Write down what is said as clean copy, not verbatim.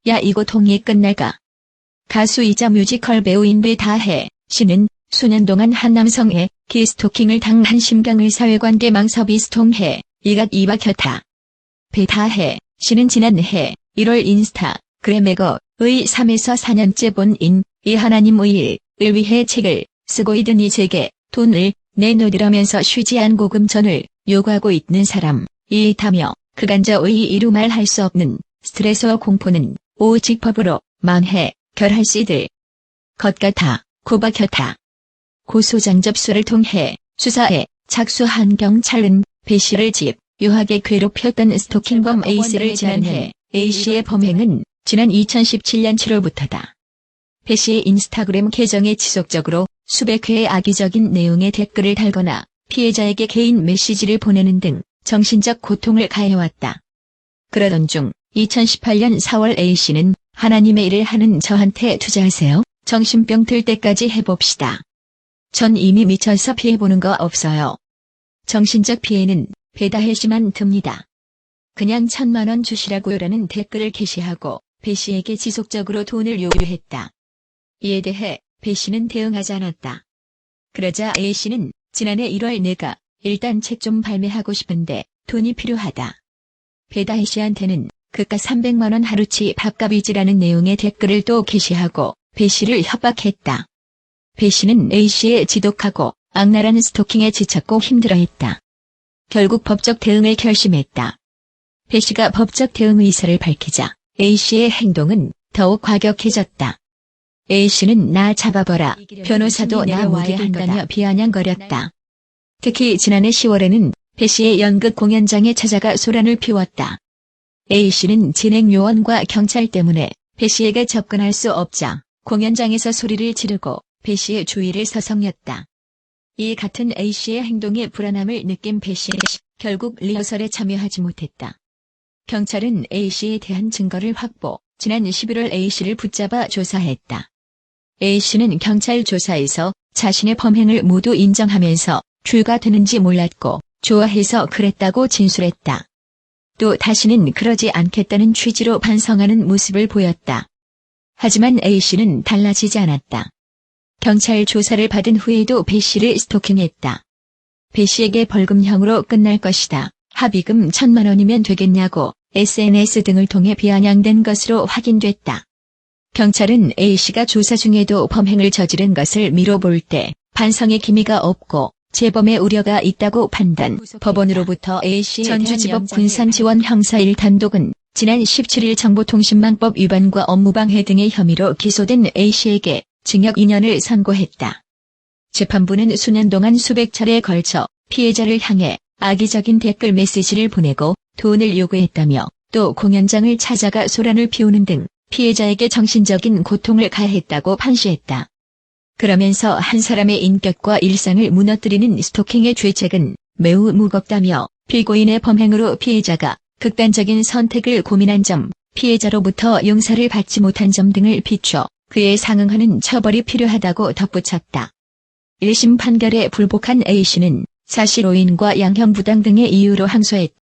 야 이거 통이 끝날까. 가수이자 뮤지컬 배우인 배다혜 씨는 수년 동안 한 남성의 기스토킹을 당한 심경의사회관계 망섭이 통해 이가 박혔다. 배다혜 씨는 지난해 1월 인스타그램에의 3에서 4년째 본인 이 하나님의 일을 위해 책을 쓰고 있으니 제게 돈을 내놓으라면서 쉬지 않고 금전을 요구하고 있는 사람이다며 그간저의 이루 말할 수 없는 스트레스와 공포는 오직 법으로 결할 수 있을 것 같아 고박혔다. 고소장 접수를 통해 수사에 착수한 경찰은 배 씨를 집요하게 괴롭혔던 스토킹범 A씨를 지난해 A씨의 범행은 지난 2017년 7월부터다. 배 씨의 인스타그램 계정에 지속적으로 수백 회의 악의적인 내용의 댓글을 달거나 피해자에게 개인 메시지를 보내는 등 정신적 고통을 가해왔다. 그러던 중 2018년 4월 A씨는 하나님의 일을 하는 저한테 투자하세요. 정신병 들 때까지 해봅시다. 전 이미 미쳐서 피해보는 거 없어요. 정신적 피해는 배다혜 씨만 듭니다. 그냥 1,000만원 주시라고요라는 댓글을 게시하고 배 씨에게 지속적으로 돈을 요구했다. 이에 대해 배 씨는 대응하지 않았다. 그러자 A 씨는 지난해 1월 내가 일단 책 좀 발매하고 싶은데 돈이 필요하다. 배다혜 씨한테는 그깟 300만원 하루치 밥값이지라는 내용의 댓글을 또 게시하고 배 씨를 협박했다. 배 씨는 A 씨의 지독하고 악랄한 스토킹에 지쳤고 힘들어했다. 결국 법적 대응을 결심했다. 배 씨가 법적 대응 의사를 밝히자 A 씨의 행동은 더욱 과격해졌다. A 씨는 나 잡아봐라, 변호사도 나 무기한다며 비아냥거렸다. 특히 지난해 10월에는 배 씨의 연극 공연장에 찾아가 소란을 피웠다. A 씨는 진행 요원과 경찰 때문에 배 씨에게 접근할 수 없자 공연장에서 소리를 지르고 배 씨의 주위를 서성였다. 이 같은 A 씨의 행동에 불안함을 느낀 배 씨는 결국 리허설에 참여하지 못했다. 경찰은 A 씨에 대한 증거를 확보, 지난 11월 A 씨를 붙잡아 조사했다. A 씨는 경찰 조사에서 자신의 범행을 모두 인정하면서 죄가 되는지 몰랐고 좋아해서 그랬다고 진술했다. 또 다시는 그러지 않겠다는 취지로 반성하는 모습을 보였다. 하지만 A 씨는 달라지지 않았다. 경찰 조사를 받은 후에도 배 씨를 스토킹했다. 배 씨에게 벌금형으로 끝날 것이다. 합의금 1,000만원이면 되겠냐고 SNS 등을 통해 비아냥된 것으로 확인됐다. 경찰은 A 씨가 조사 중에도 범행을 저지른 것을 미뤄볼 때 반성의 기미가 없고 재범의 우려가 있다고 판단. 법원으로부터 A 씨에 전주지법 군산지원 형사 1단독은 지난 17일 정보통신망법 위반과 업무방해 등의 혐의로 기소된 A 씨에게 징역 2년을 선고했다. 재판부는 수년 동안 수백 차례에 걸쳐 피해자를 향해 악의적인 댓글 메시지를 보내고 돈을 요구했다며 또 공연장을 찾아가 소란을 피우는 등 피해자에게 정신적인 고통을 가했다고 판시했다. 그러면서 한 사람의 인격과 일상을 무너뜨리는 스토킹의 죄책은 매우 무겁다며 피고인의 범행으로 피해자가 극단적인 선택을 고민한 점, 피해자로부터 용서를 받지 못한 점 등을 비춰 그에 상응하는 처벌이 필요하다고 덧붙였다. 1심 판결에 불복한 A씨는 사실 오인과 양형부당 등의 이유로 항소했다.